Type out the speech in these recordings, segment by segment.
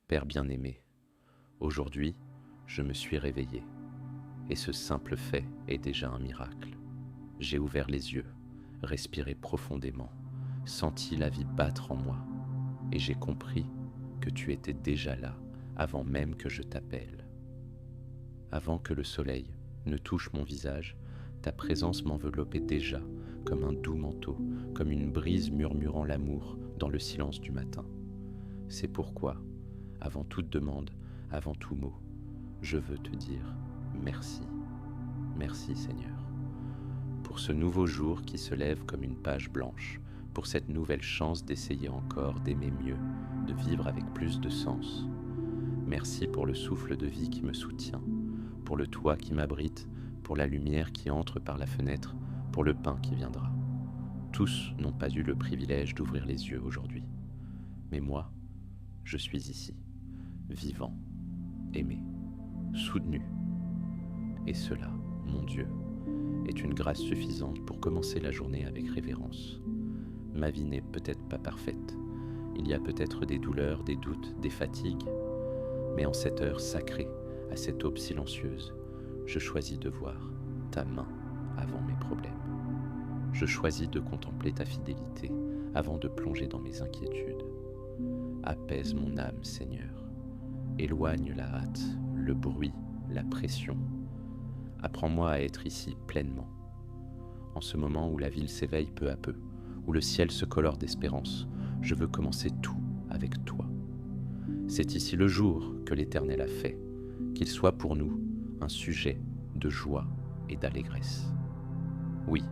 Père bien-aimé, aujourd'hui, je me suis réveillé, et ce simple fait est déjà un miracle. J'ai ouvert les yeux, respiré profondément, senti la vie battre en moi, et j'ai compris que tu étais déjà là avant même que je t'appelle. Avant que le soleil ne touche mon visage, ta présence m'enveloppait déjà comme un doux manteau, comme une brise murmurant l'amour dans le silence du matin. C'est pourquoi, avant toute demande, avant tout mot, je veux te dire merci. Merci Seigneur, pour ce nouveau jour qui se lève comme une page blanche, pour cette nouvelle chance d'essayer encore, d'aimer mieux, de vivre avec plus de sens. Merci pour le souffle de vie qui me soutient, pour le toit qui m'abrite, pour la lumière qui entre par la fenêtre, pour le pain qui viendra. Tous n'ont pas eu le privilège d'ouvrir les yeux aujourd'hui. Mais moi, je suis ici, vivant, aimé, soutenu. Et cela, mon Dieu, est une grâce suffisante pour commencer la journée avec révérence. Ma vie n'est peut-être pas parfaite. Il y a peut-être des douleurs, des doutes, des fatigues. Mais en cette heure sacrée, à cette aube silencieuse, je choisis de voir ta main avant mes problèmes. Je choisis de contempler ta fidélité avant de plonger dans mes inquiétudes. Apaise mon âme, Seigneur. Éloigne la hâte, le bruit, la pression. Apprends-moi à être ici pleinement. En ce moment où la ville s'éveille peu à peu, où le ciel se colore d'espérance, je veux commencer tout avec toi. C'est ici le jour que l'Éternel a fait, qu'il soit pour nous un sujet de joie et d'allégresse. Oui,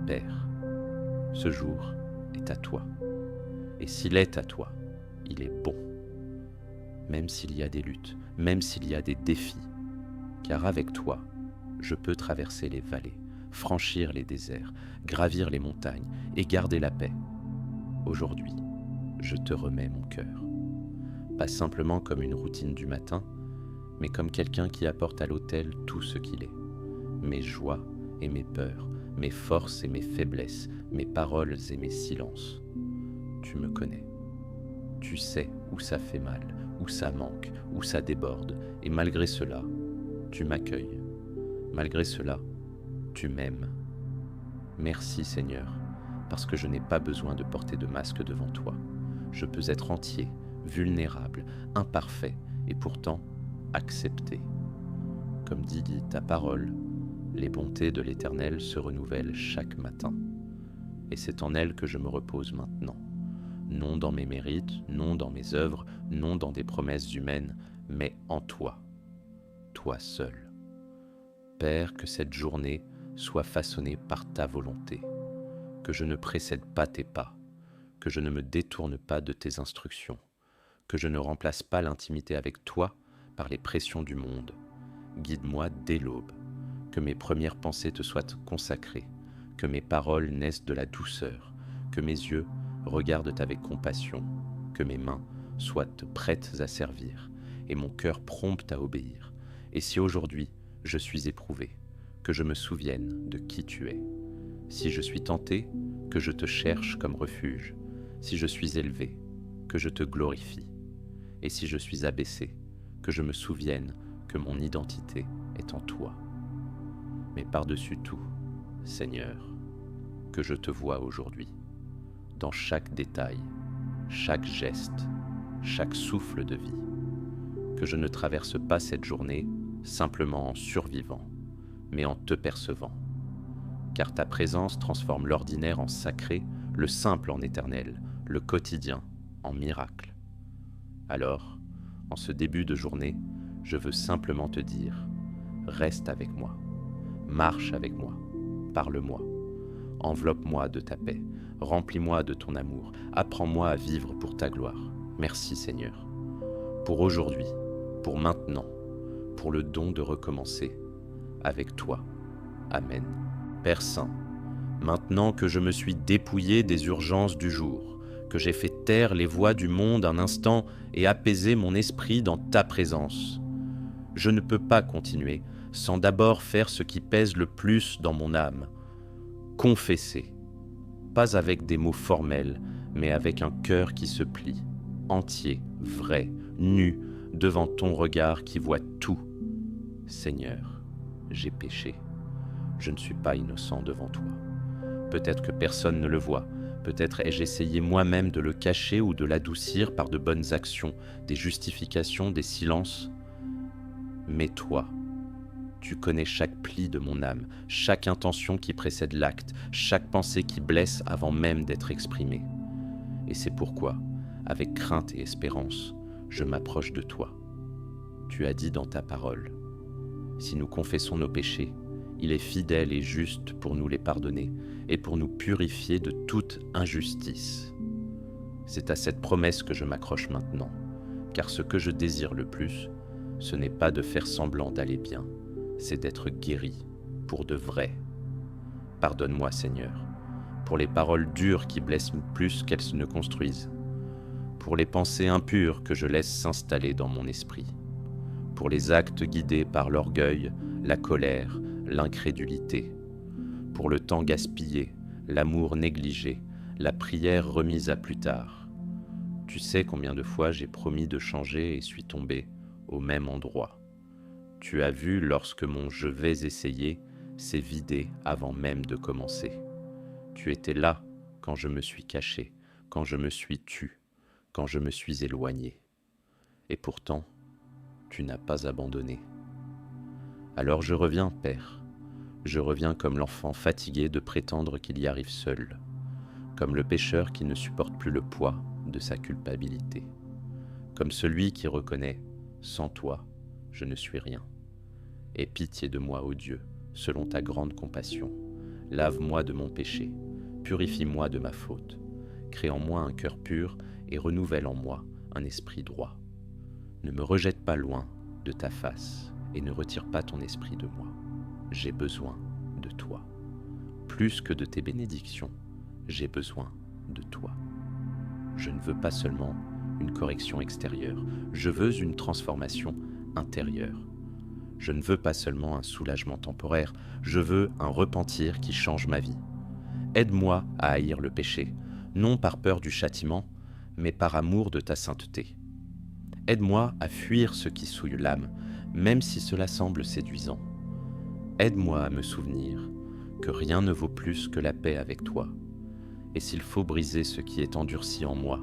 Père, ce jour est à toi. Et s'il est à toi, il est bon. Même s'il y a des luttes, même s'il y a des défis, car avec toi, je peux traverser les vallées, franchir les déserts, gravir les montagnes et garder la paix. Aujourd'hui, je te remets mon cœur. Pas simplement comme une routine du matin, mais comme quelqu'un qui apporte à l'autel tout ce qu'il est. Mes joies et mes peurs, mes forces et mes faiblesses, mes paroles et mes silences. Tu me connais. Tu sais où ça fait mal, où ça manque, où ça déborde, et malgré cela, tu m'accueilles. Malgré cela, tu m'aimes. Merci Seigneur, parce que je n'ai pas besoin de porter de masque devant toi. Je peux être entier, vulnérable, imparfait, et pourtant accepté. Comme dit ta parole, les bontés de l'Éternel se renouvellent chaque matin. Et c'est en elles que je me repose maintenant. Non dans mes mérites, non dans mes œuvres, non dans des promesses humaines, mais en toi, toi seul. Père, que cette journée soit façonnée par ta volonté, que je ne précède pas tes pas, que je ne me détourne pas de tes instructions, que je ne remplace pas l'intimité avec toi par les pressions du monde. Guide-moi dès l'aube, que mes premières pensées te soient consacrées, que mes paroles naissent de la douceur, que mes yeux regardent avec compassion, que mes mains soient prêtes à servir, et mon cœur prompt à obéir. Et si aujourd'hui je suis éprouvé, que je me souvienne de qui tu es. Si je suis tenté, que je te cherche comme refuge. Si je suis élevé, que je te glorifie. Et si je suis abaissé, que je me souvienne que mon identité est en toi. Mais par-dessus tout, Seigneur, que je te vois aujourd'hui, dans chaque détail, chaque geste, chaque souffle de vie, que je ne traverse pas cette journée simplement en survivant, mais en te percevant. Car ta présence transforme l'ordinaire en sacré, le simple en éternel, le quotidien en miracle. Alors, en ce début de journée, je veux simplement te dire, reste avec moi, marche avec moi, parle-moi, enveloppe-moi de ta paix, remplis-moi de ton amour, apprends-moi à vivre pour ta gloire. Merci Seigneur, pour aujourd'hui, pour maintenant, pour le don de recommencer avec toi. Amen. Père Saint, maintenant que je me suis dépouillé des urgences du jour, que j'ai fait taire les voix du monde un instant et apaisé mon esprit dans ta présence, je ne peux pas continuer sans d'abord faire ce qui pèse le plus dans mon âme, confesser, pas avec des mots formels, mais avec un cœur qui se plie, entier, vrai, nu, devant ton regard qui voit tout. Seigneur, j'ai péché. Je ne suis pas innocent devant toi. Peut-être que personne ne le voit. Peut-être ai-je essayé moi-même de le cacher ou de l'adoucir par de bonnes actions, des justifications, des silences. Mais toi, tu connais chaque pli de mon âme, chaque intention qui précède l'acte, chaque pensée qui blesse avant même d'être exprimée. Et c'est pourquoi, avec crainte et espérance, je m'approche de toi. Tu as dit dans ta parole, « Si nous confessons nos péchés, il est fidèle et juste pour nous les pardonner et pour nous purifier de toute injustice. » C'est à cette promesse que je m'accroche maintenant, car ce que je désire le plus, ce n'est pas de faire semblant d'aller bien, c'est d'être guéri pour de vrai. Pardonne-moi, Seigneur, pour les paroles dures qui blessent plus qu'elles ne construisent, pour les pensées impures que je laisse s'installer dans mon esprit, pour les actes guidés par l'orgueil, la colère, l'incrédulité, pour le temps gaspillé, l'amour négligé, la prière remise à plus tard. Tu sais combien de fois j'ai promis de changer et suis tombé au même endroit. Tu as vu lorsque mon « je vais essayer » s'est vidé avant même de commencer. Tu étais là quand je me suis caché, quand je me suis tu, quand je me suis éloigné. Et pourtant, tu n'as pas abandonné. Alors je reviens, Père. Je reviens comme l'enfant fatigué de prétendre qu'il y arrive seul, comme le pécheur qui ne supporte plus le poids de sa culpabilité, comme celui qui reconnaît « sans toi, je ne suis rien ». Aie pitié de moi, ô Dieu, selon ta grande compassion. Lave-moi de mon péché, purifie-moi de ma faute. Crée en moi un cœur pur et renouvelle en moi un esprit droit. Ne me rejette pas loin de ta face et ne retire pas ton esprit de moi. J'ai besoin de toi. Plus que de tes bénédictions, j'ai besoin de toi. Je ne veux pas seulement une correction extérieure, je veux une transformation intérieure. Je ne veux pas seulement un soulagement temporaire, je veux un repentir qui change ma vie. Aide-moi à haïr le péché, non par peur du châtiment, mais par amour de ta sainteté. Aide-moi à fuir ce qui souille l'âme, même si cela semble séduisant. Aide-moi à me souvenir que rien ne vaut plus que la paix avec toi. Et s'il faut briser ce qui est endurci en moi,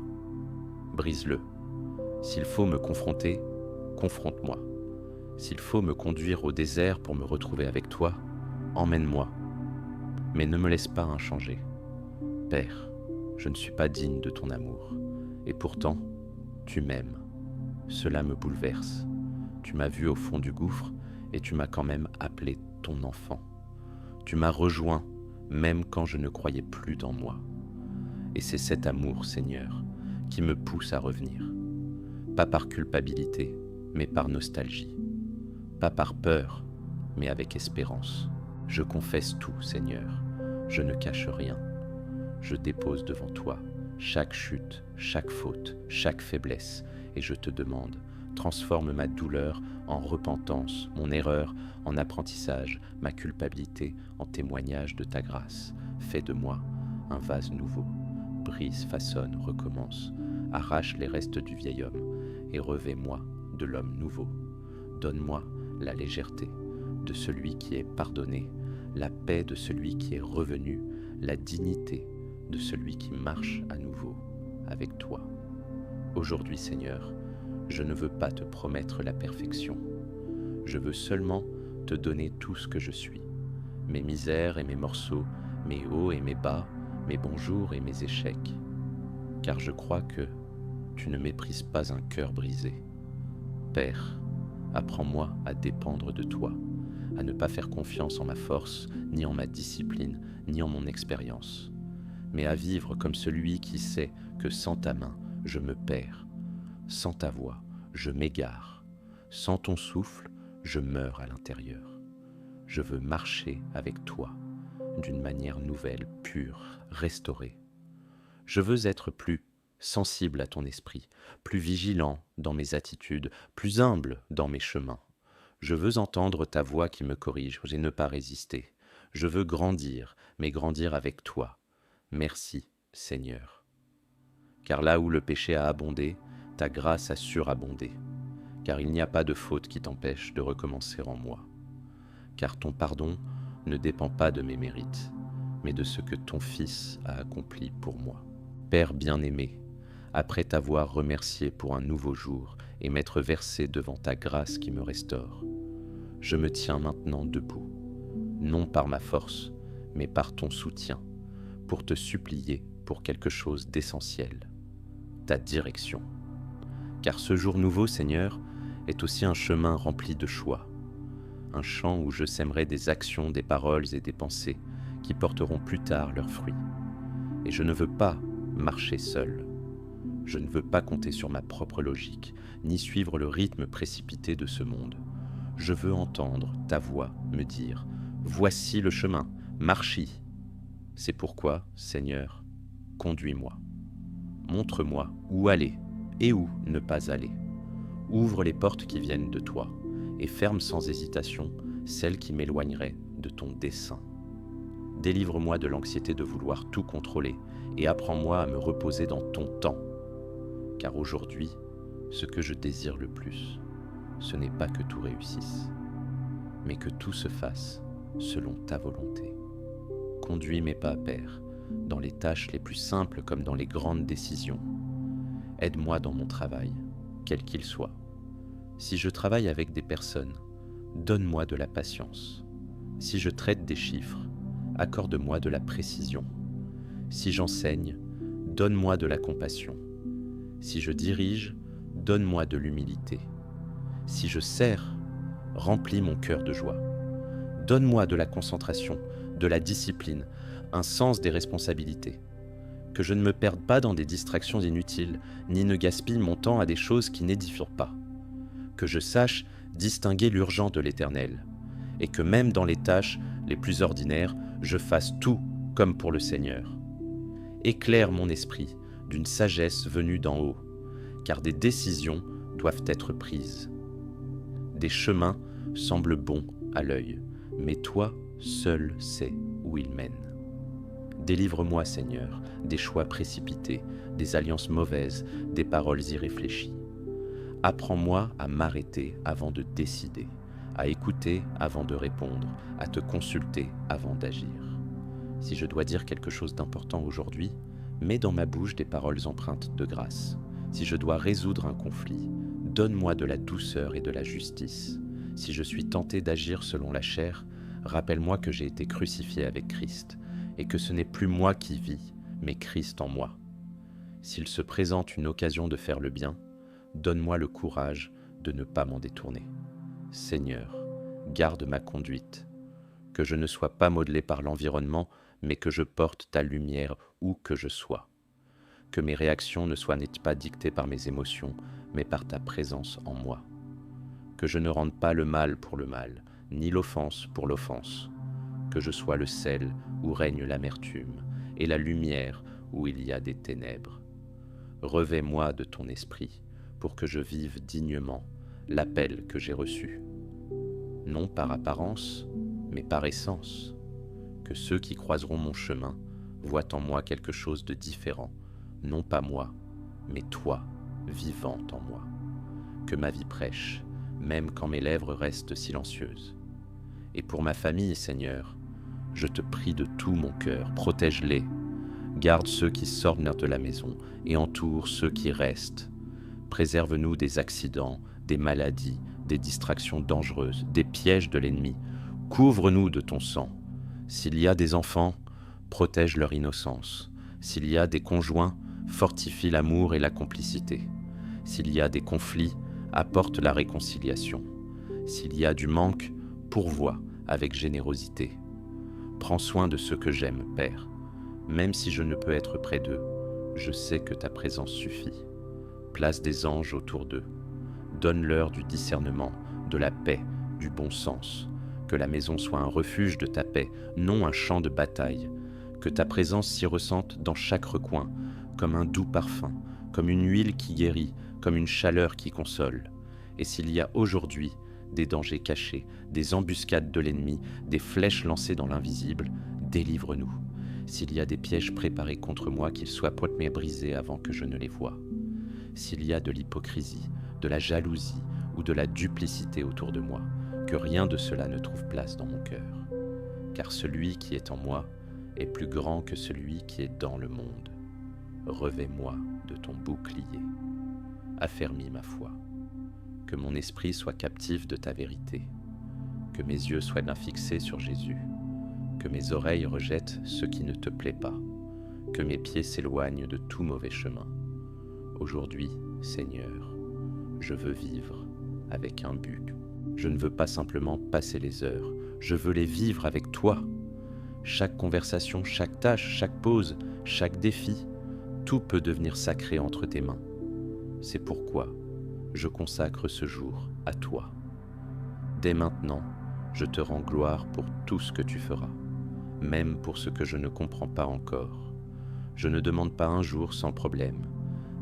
brise-le. S'il faut me confronter, confronte-moi. S'il faut me conduire au désert pour me retrouver avec toi, emmène-moi. Mais ne me laisse pas inchangé. Père, je ne suis pas digne de ton amour. Et pourtant, tu m'aimes. Cela me bouleverse. Tu m'as vu au fond du gouffre et tu m'as quand même appelé ton enfant. Tu m'as rejoint même quand je ne croyais plus dans moi. Et c'est cet amour, Seigneur, qui me pousse à revenir. Pas par culpabilité, mais par nostalgie. Pas par peur, mais avec espérance. Je confesse tout, Seigneur. Je ne cache rien. Je dépose devant toi chaque chute, chaque faute, chaque faiblesse, et je te demande, transforme ma douleur en repentance, mon erreur en apprentissage, ma culpabilité en témoignage de ta grâce. Fais de moi un vase nouveau. Brise, façonne, recommence. Arrache les restes du vieil homme et revêt-moi de l'homme nouveau. Donne-moi la légèreté de celui qui est pardonné, la paix de celui qui est revenu, la dignité de celui qui marche à nouveau avec toi. Aujourd'hui, Seigneur, je ne veux pas te promettre la perfection. Je veux seulement te donner tout ce que je suis, mes misères et mes morceaux, mes hauts et mes bas, mes bons jours et mes échecs. Car je crois que tu ne méprises pas un cœur brisé. Père, apprends-moi à dépendre de toi, à ne pas faire confiance en ma force, ni en ma discipline, ni en mon expérience, mais à vivre comme celui qui sait que sans ta main, je me perds, sans ta voix, je m'égare, sans ton souffle, je meurs à l'intérieur. Je veux marcher avec toi, d'une manière nouvelle, pure, restaurée. Je veux être plus sensible à ton esprit, plus vigilant dans mes attitudes, plus humble dans mes chemins. Je veux entendre ta voix qui me corrige et ne pas résister. Je veux grandir, mais grandir avec toi. Merci, Seigneur. Car là où le péché a abondé, ta grâce a surabondé. car il n'y a pas de faute qui t'empêche de recommencer en moi. Car ton pardon ne dépend pas de mes mérites, mais de ce que ton Fils a accompli pour moi. Père bien-aimé, après t'avoir remercié pour un nouveau jour et m'être versé devant ta grâce qui me restaure, je me tiens maintenant debout, non par ma force, mais par ton soutien, pour te supplier pour quelque chose d'essentiel, ta direction. Car ce jour nouveau, Seigneur, est aussi un chemin rempli de choix, un champ où je sèmerai des actions, des paroles et des pensées qui porteront plus tard leurs fruits. Et je ne veux pas marcher seul. Je ne veux pas compter sur ma propre logique, ni suivre le rythme précipité de ce monde. Je veux entendre ta voix me dire « Voici le chemin, marche-y ». C'est pourquoi, Seigneur, conduis-moi. Montre-moi où aller et où ne pas aller. Ouvre les portes qui viennent de toi et ferme sans hésitation celles qui m'éloigneraient de ton dessein. Délivre-moi de l'anxiété de vouloir tout contrôler et apprends-moi à me reposer dans ton temps. Car aujourd'hui, ce que je désire le plus, ce n'est pas que tout réussisse, mais que tout se fasse selon ta volonté. Conduis mes pas, Père, dans les tâches les plus simples comme dans les grandes décisions. Aide-moi dans mon travail, quel qu'il soit. Si je travaille avec des personnes, donne-moi de la patience. Si je traite des chiffres, accorde-moi de la précision. Si j'enseigne, donne-moi de la compassion. Si je dirige, donne-moi de l'humilité. Si je sers, remplis mon cœur de joie. Donne-moi de la concentration, de la discipline, un sens des responsabilités. Que je ne me perde pas dans des distractions inutiles, ni ne gaspille mon temps à des choses qui n'édifient pas. Que je sache distinguer l'urgent de l'éternel, et que même dans les tâches les plus ordinaires, je fasse tout comme pour le Seigneur. Éclaire mon esprit d'une sagesse venue d'en haut, car des décisions doivent être prises. Des chemins semblent bons à l'œil, mais toi seul sais où ils mènent. Délivre-moi, Seigneur, des choix précipités, des alliances mauvaises, des paroles irréfléchies. Apprends-moi à m'arrêter avant de décider, à écouter avant de répondre, à te consulter avant d'agir. Si je dois dire quelque chose d'important aujourd'hui, mets dans ma bouche des paroles empreintes de grâce. Si je dois résoudre un conflit, donne-moi de la douceur et de la justice. Si je suis tenté d'agir selon la chair, rappelle-moi que j'ai été crucifié avec Christ et que ce n'est plus moi qui vis, mais Christ en moi. S'il se présente une occasion de faire le bien, donne-moi le courage de ne pas m'en détourner. Seigneur, garde ma conduite, que je ne sois pas modelé par l'environnement, mais que je porte ta lumière où que je sois. Que mes réactions ne soient pas dictées par mes émotions, mais par ta présence en moi. Que je ne rende pas le mal pour le mal, ni l'offense pour l'offense. Que je sois le sel où règne l'amertume, et la lumière où il y a des ténèbres. Revêt-moi de ton esprit, pour que je vive dignement l'appel que j'ai reçu. Non par apparence, mais par essence. Que ceux qui croiseront mon chemin voient en moi quelque chose de différent, non pas moi, mais toi, vivant en moi. Que ma vie prêche, même quand mes lèvres restent silencieuses. Et pour ma famille, Seigneur, je te prie de tout mon cœur, protège-les. Garde ceux qui sortent de la maison et entoure ceux qui restent. Préserve-nous des accidents, des maladies, des distractions dangereuses, des pièges de l'ennemi. Couvre-nous de ton sang. S'il y a des enfants, protège leur innocence. S'il y a des conjoints, fortifie l'amour et la complicité. S'il y a des conflits, apporte la réconciliation. S'il y a du manque, pourvois avec générosité. Prends soin de ceux que j'aime, Père. Même si je ne peux être près d'eux, je sais que ta présence suffit. Place des anges autour d'eux. Donne-leur du discernement, de la paix, du bon sens. Que la maison soit un refuge de ta paix, non un champ de bataille. Que ta présence s'y ressente dans chaque recoin, comme un doux parfum, comme une huile qui guérit, comme une chaleur qui console. Et s'il y a aujourd'hui des dangers cachés, des embuscades de l'ennemi, des flèches lancées dans l'invisible, délivre-nous. S'il y a des pièges préparés contre moi, qu'ils soient point-mais brisés avant que je ne les voie. S'il y a de l'hypocrisie, de la jalousie ou de la duplicité autour de moi, que rien de cela ne trouve place dans mon cœur. Car celui qui est en moi est plus grand que celui qui est dans le monde. Revêt-moi de ton bouclier. Affermis ma foi. Que mon esprit soit captif de ta vérité. Que mes yeux soient bien fixés sur Jésus. Que mes oreilles rejettent ce qui ne te plaît pas. Que mes pieds s'éloignent de tout mauvais chemin. Aujourd'hui, Seigneur, je veux vivre avec un but. Je ne veux pas simplement passer les heures, je veux les vivre avec toi. Chaque conversation, chaque tâche, chaque pause, chaque défi, tout peut devenir sacré entre tes mains. C'est pourquoi je consacre ce jour à toi. Dès maintenant, je te rends gloire pour tout ce que tu feras, même pour ce que je ne comprends pas encore. Je ne demande pas un jour sans problème,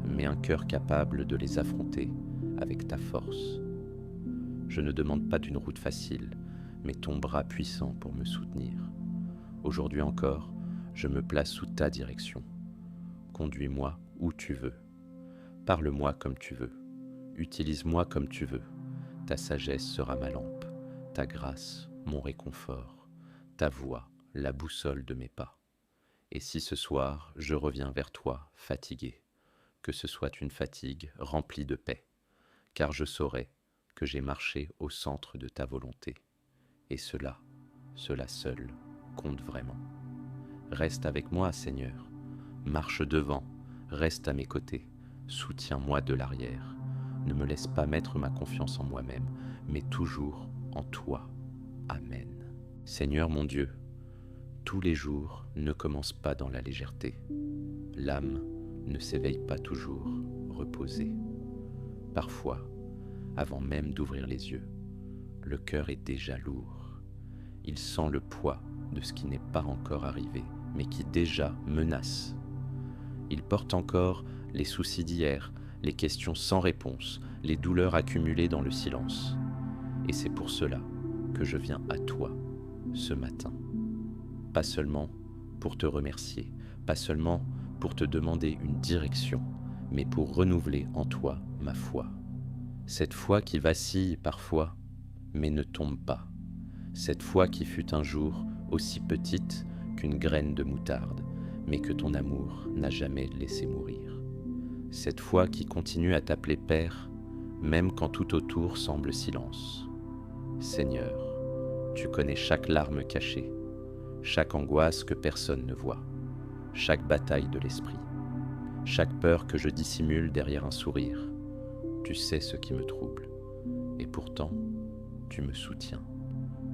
mais un cœur capable de les affronter avec ta force. Je ne demande pas d'une route facile, mais ton bras puissant pour me soutenir. Aujourd'hui encore, je me place sous ta direction. Conduis-moi où tu veux. Parle-moi comme tu veux. Utilise-moi comme tu veux. Ta sagesse sera ma lampe, ta grâce, mon réconfort, ta voix, la boussole de mes pas. Et si ce soir, je reviens vers toi, fatigué, que ce soit une fatigue remplie de paix, car je saurai que j'ai marché au centre de ta volonté. Et cela seul, compte vraiment. Reste avec moi, Seigneur. Marche devant, reste à mes côtés. Soutiens-moi de l'arrière. Ne me laisse pas mettre ma confiance en moi-même, mais toujours en toi. Amen. Seigneur mon Dieu, tous les jours ne commencent pas dans la légèreté. L'âme ne s'éveille pas toujours reposée. Parfois, avant même d'ouvrir les yeux, le cœur est déjà lourd. Il sent le poids de ce qui n'est pas encore arrivé, mais qui déjà menace. Il porte encore les soucis d'hier, les questions sans réponse, les douleurs accumulées dans le silence. Et c'est pour cela que je viens à toi ce matin. Pas seulement pour te remercier, pas seulement pour te demander une direction, mais pour renouveler en toi ma foi. Cette foi qui vacille parfois, mais ne tombe pas. Cette foi qui fut un jour aussi petite qu'une graine de moutarde, mais que ton amour n'a jamais laissé mourir. Cette foi qui continue à t'appeler Père, même quand tout autour semble silence. Seigneur, tu connais chaque larme cachée, chaque angoisse que personne ne voit, chaque bataille de l'esprit, chaque peur que je dissimule derrière un sourire. Tu sais ce qui me trouble, et pourtant, tu me soutiens.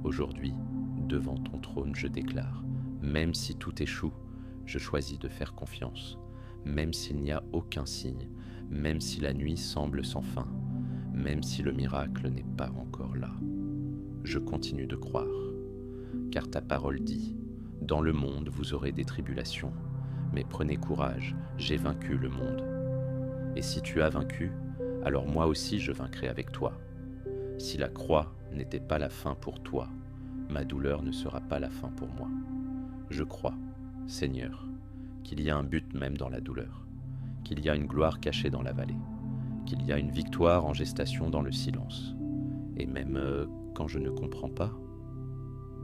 Aujourd'hui, devant ton trône, je déclare, même si tout échoue, je choisis de faire confiance, même s'il n'y a aucun signe, même si la nuit semble sans fin, même si le miracle n'est pas encore là. Je continue de croire, car ta parole dit, « Dans le monde, vous aurez des tribulations, mais prenez courage, j'ai vaincu le monde. » Et si tu as vaincu, alors moi aussi je vaincrai avec toi. Si la croix n'était pas la fin pour toi, ma douleur ne sera pas la fin pour moi. Je crois, Seigneur, qu'il y a un but même dans la douleur, qu'il y a une gloire cachée dans la vallée, qu'il y a une victoire en gestation dans le silence. Et même quand je ne comprends pas,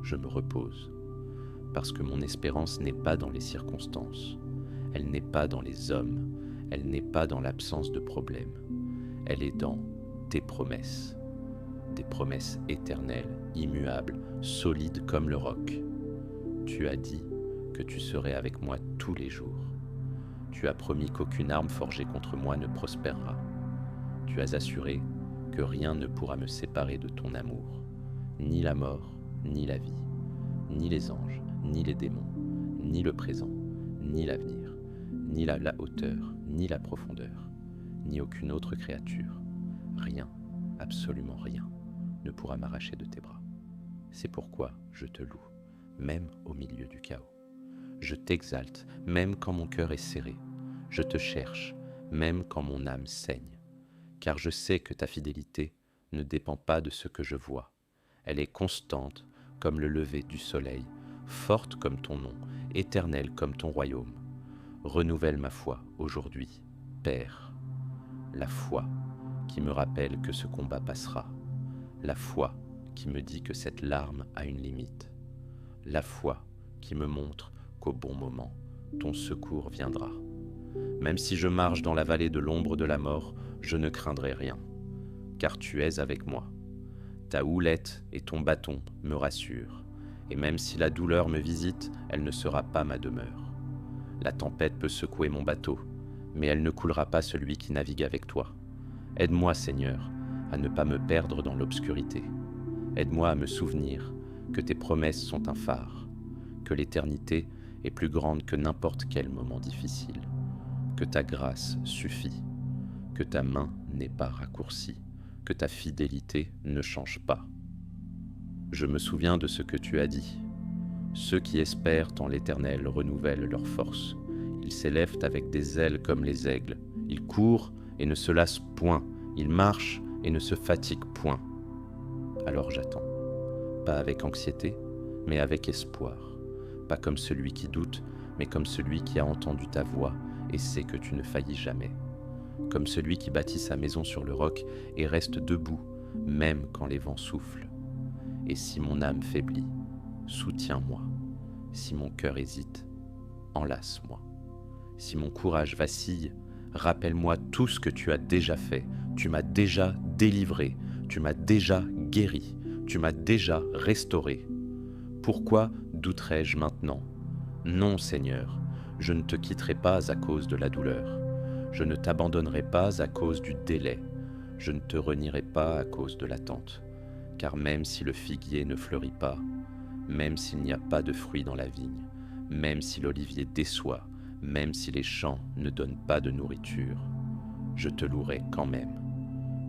je me repose, parce que mon espérance n'est pas dans les circonstances, elle n'est pas dans les hommes, elle n'est pas dans l'absence de problèmes, elle est dans tes promesses, des promesses éternelles, immuables, solides comme le roc. Tu as dit que tu serais avec moi tous les jours. Tu as promis qu'aucune arme forgée contre moi ne prospérera. Tu as assuré que rien ne pourra me séparer de ton amour, ni la mort, ni la vie, ni les anges, ni les démons, ni le présent, ni l'avenir, ni la hauteur, ni la profondeur, ni aucune autre créature. Rien, absolument rien, ne pourra m'arracher de tes bras. C'est pourquoi je te loue, même au milieu du chaos. Je t'exalte, même quand mon cœur est serré. Je te cherche, même quand mon âme saigne. Car je sais que ta fidélité ne dépend pas de ce que je vois. Elle est constante comme le lever du soleil, forte comme ton nom, éternelle comme ton royaume. Renouvelle ma foi aujourd'hui, Père, la foi qui me rappelle que ce combat passera, la foi qui me dit que cette larme a une limite, la foi qui me montre qu'au bon moment, ton secours viendra. Même si je marche dans la vallée de l'ombre de la mort, je ne craindrai rien, car tu es avec moi. Ta houlette et ton bâton me rassurent, et même si la douleur me visite, elle ne sera pas ma demeure. La tempête peut secouer mon bateau, mais elle ne coulera pas celui qui navigue avec toi. Aide-moi, Seigneur, à ne pas me perdre dans l'obscurité. Aide-moi à me souvenir que tes promesses sont un phare, que l'éternité est plus grande que n'importe quel moment difficile, que ta grâce suffit, que ta main n'est pas raccourcie, que ta fidélité ne change pas. Je me souviens de ce que tu as dit. Ceux qui espèrent en l'Éternel renouvellent leur force. Ils s'élèvent avec des ailes comme les aigles. Ils courent et ne se lassent point. Ils marchent et ne se fatiguent point. Alors j'attends. Pas avec anxiété, mais avec espoir. Pas comme celui qui doute, mais comme celui qui a entendu ta voix et sait que tu ne faillis jamais. Comme celui qui bâtit sa maison sur le roc et reste debout, même quand les vents soufflent. Et si mon âme faiblit, soutiens-moi. Si mon cœur hésite, enlace-moi. Si mon courage vacille, rappelle-moi tout ce que tu as déjà fait. Tu m'as déjà délivré, tu m'as déjà guéri, tu m'as déjà restauré. Pourquoi douterais-je maintenant? Non, Seigneur, je ne te quitterai pas à cause de la douleur. Je ne t'abandonnerai pas à cause du délai. Je ne te renierai pas à cause de l'attente. Car même si le figuier ne fleurit pas, même s'il n'y a pas de fruits dans la vigne, même si l'olivier déçoit, même si les champs ne donnent pas de nourriture, je te louerai quand même.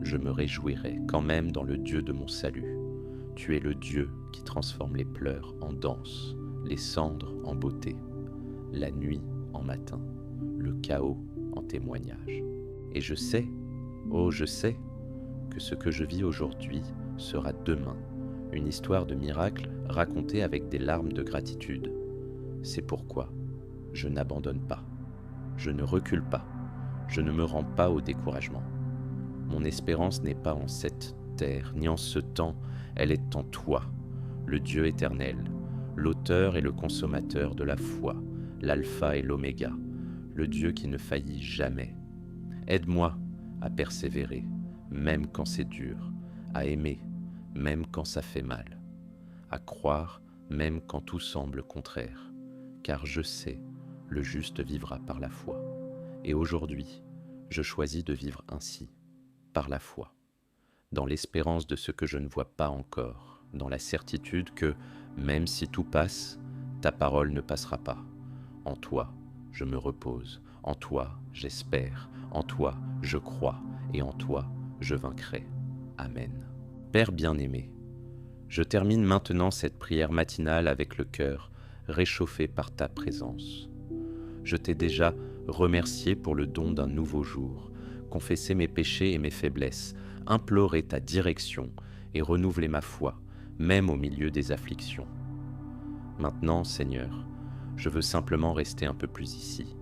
Je me réjouirai quand même dans le Dieu de mon salut. Tu es le Dieu qui transforme les pleurs en danse, les cendres en beauté, la nuit en matin, le chaos en témoignage. Et je sais, oh je sais, que ce que je vis aujourd'hui sera demain une histoire de miracle racontée avec des larmes de gratitude. C'est pourquoi je n'abandonne pas, je ne recule pas, je ne me rends pas au découragement. Mon espérance n'est pas en cette terre, ni en ce temps, elle est en toi, le Dieu éternel, l'auteur et le consommateur de la foi, l'alpha et l'oméga, le Dieu qui ne faillit jamais. Aide-moi à persévérer, même quand c'est dur, à aimer, même quand ça fait mal, à croire, même quand tout semble contraire, car je sais, le juste vivra par la foi. Et aujourd'hui, je choisis de vivre ainsi, par la foi, dans l'espérance de ce que je ne vois pas encore, dans la certitude que, même si tout passe, ta parole ne passera pas. En toi, je me repose, en toi, j'espère, en toi, je crois, et en toi, je vaincrai. Amen. Père bien-aimé, je termine maintenant cette prière matinale avec le cœur réchauffé par ta présence. Je t'ai déjà remercié pour le don d'un nouveau jour, confessé mes péchés et mes faiblesses, imploré ta direction et renouvelé ma foi, même au milieu des afflictions. Maintenant, Seigneur, je veux simplement rester un peu plus ici,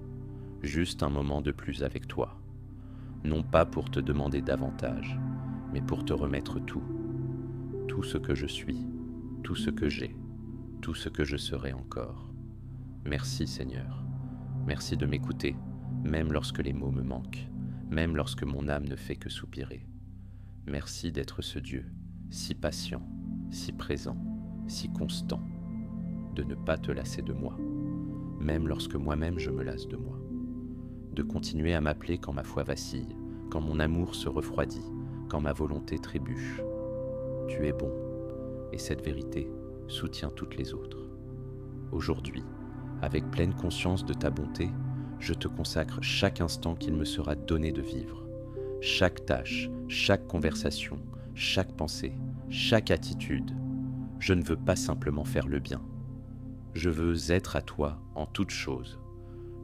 juste un moment de plus avec toi, non pas pour te demander davantage, mais pour te remettre tout ce que je suis, tout ce que j'ai, tout ce que je serai encore. Merci Seigneur, merci de m'écouter, même lorsque les mots me manquent, même lorsque mon âme ne fait que soupirer. Merci d'être ce Dieu, si patient, si présent, si constant, de ne pas te lasser de moi, même lorsque moi-même je me lasse de moi, de continuer à m'appeler quand ma foi vacille, quand mon amour se refroidit, quand ma volonté trébuche. Tu es bon, et cette vérité soutient toutes les autres. Aujourd'hui, avec pleine conscience de ta bonté, je te consacre chaque instant qu'il me sera donné de vivre, chaque tâche, chaque conversation, chaque pensée, chaque attitude. Je ne veux pas simplement faire le bien. Je veux être à toi en toutes choses.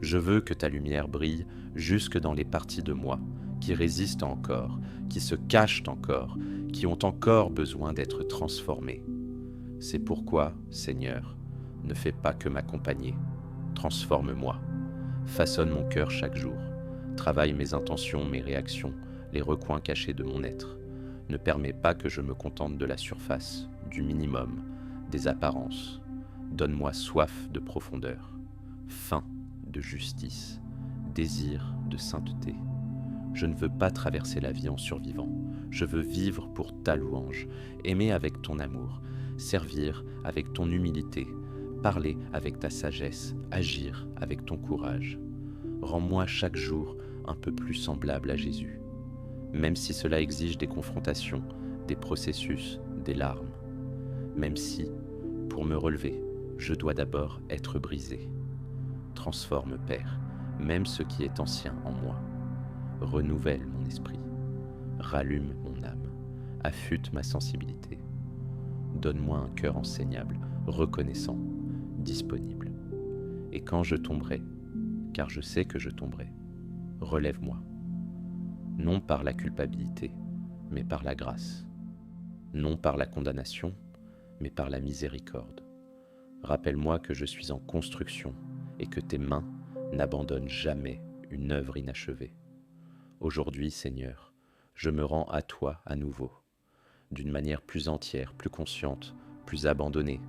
Je veux que ta lumière brille jusque dans les parties de moi qui résistent encore, qui se cachent encore, qui ont encore besoin d'être transformées. C'est pourquoi, Seigneur, ne fais pas que m'accompagner. Transforme-moi. Façonne mon cœur chaque jour. Travaille mes intentions, mes réactions, les recoins cachés de mon être. Ne permets pas que je me contente de la surface, du minimum, des apparences. Donne-moi soif de profondeur, faim de justice, désir de sainteté. Je ne veux pas traverser la vie en survivant. Je veux vivre pour ta louange, aimer avec ton amour, servir avec ton humilité, parler avec ta sagesse, agir avec ton courage. Rends-moi chaque jour un peu plus semblable à Jésus, même si cela exige des confrontations, des processus, des larmes. Même si, pour me relever, je dois d'abord être brisé. Transforme, Père, même ce qui est ancien en moi. Renouvelle mon esprit, rallume mon âme, affûte ma sensibilité. Donne-moi un cœur enseignable, reconnaissant, disponible. Et quand je tomberai, car je sais que je tomberai, relève-moi, non par la culpabilité, mais par la grâce, non par la condamnation, mais par la miséricorde. Rappelle-moi que je suis en construction et que tes mains n'abandonnent jamais une œuvre inachevée. Aujourd'hui, Seigneur, je me rends à toi à nouveau, d'une manière plus entière, plus consciente, plus abandonnée.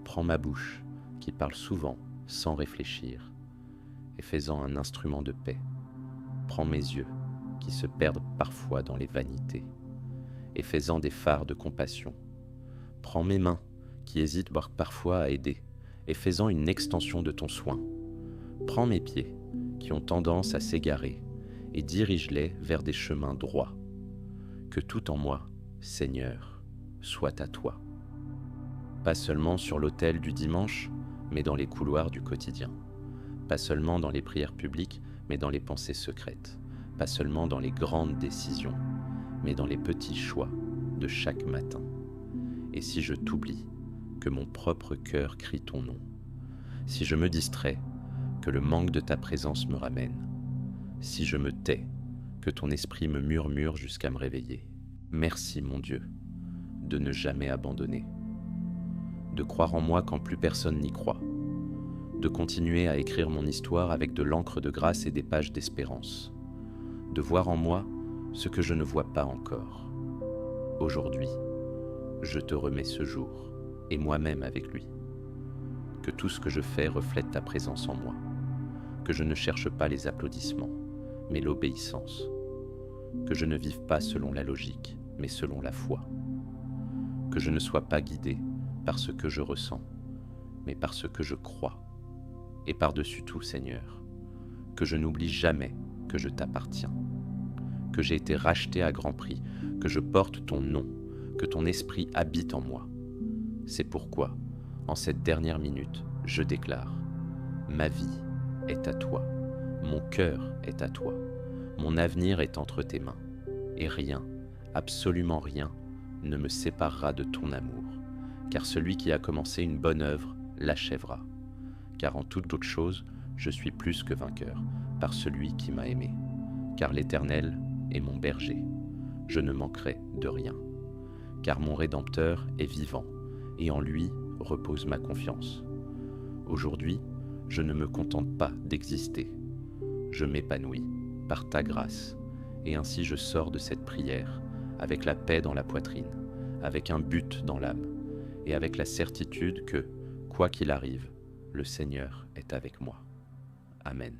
Prends ma bouche, qui parle souvent, sans réfléchir, et fais-en un instrument de paix. Prends mes yeux, qui se perdent parfois dans les vanités, et fais-en des phares de compassion. Prends mes mains, qui hésitent parfois à aider, et fais-en une extension de ton soin. Prends mes pieds, qui ont tendance à s'égarer, et dirige-les vers des chemins droits. Que tout en moi, Seigneur, soit à toi. Pas seulement sur l'autel du dimanche, mais dans les couloirs du quotidien. Pas seulement dans les prières publiques, mais dans les pensées secrètes. Pas seulement dans les grandes décisions, mais dans les petits choix de chaque matin. Et si je t'oublie, que mon propre cœur crie ton nom. Si je me distrais, que le manque de ta présence me ramène. Si je me tais, que ton esprit me murmure jusqu'à me réveiller. Merci, mon Dieu, de ne jamais abandonner. De croire en moi quand plus personne n'y croit. De continuer à écrire mon histoire avec de l'encre de grâce et des pages d'espérance. De voir en moi ce que je ne vois pas encore. Aujourd'hui, je te remets ce jour, et moi-même avec lui. Que tout ce que je fais reflète ta présence en moi. Que je ne cherche pas les applaudissements, mais l'obéissance. Que je ne vive pas selon la logique, mais selon la foi. Que je ne sois pas guidé par ce que je ressens, mais par ce que je crois. Et par-dessus tout, Seigneur, que je n'oublie jamais que je t'appartiens, que j'ai été racheté à grand prix, que je porte ton nom, que ton esprit habite en moi. C'est pourquoi, en cette dernière minute, je déclare : ma vie est à toi, mon cœur est à toi, mon avenir est entre tes mains, et rien, absolument rien, ne me séparera de ton amour, car celui qui a commencé une bonne œuvre l'achèvera. Car en toute autre chose, je suis plus que vainqueur, par celui qui m'a aimé. Car l'Éternel est mon berger, je ne manquerai de rien. Car mon Rédempteur est vivant, et en lui repose ma confiance. Aujourd'hui, je ne me contente pas d'exister, je m'épanouis par ta grâce, et ainsi je sors de cette prière avec la paix dans la poitrine, avec un but dans l'âme, et avec la certitude que, quoi qu'il arrive, le Seigneur est avec moi. Amen.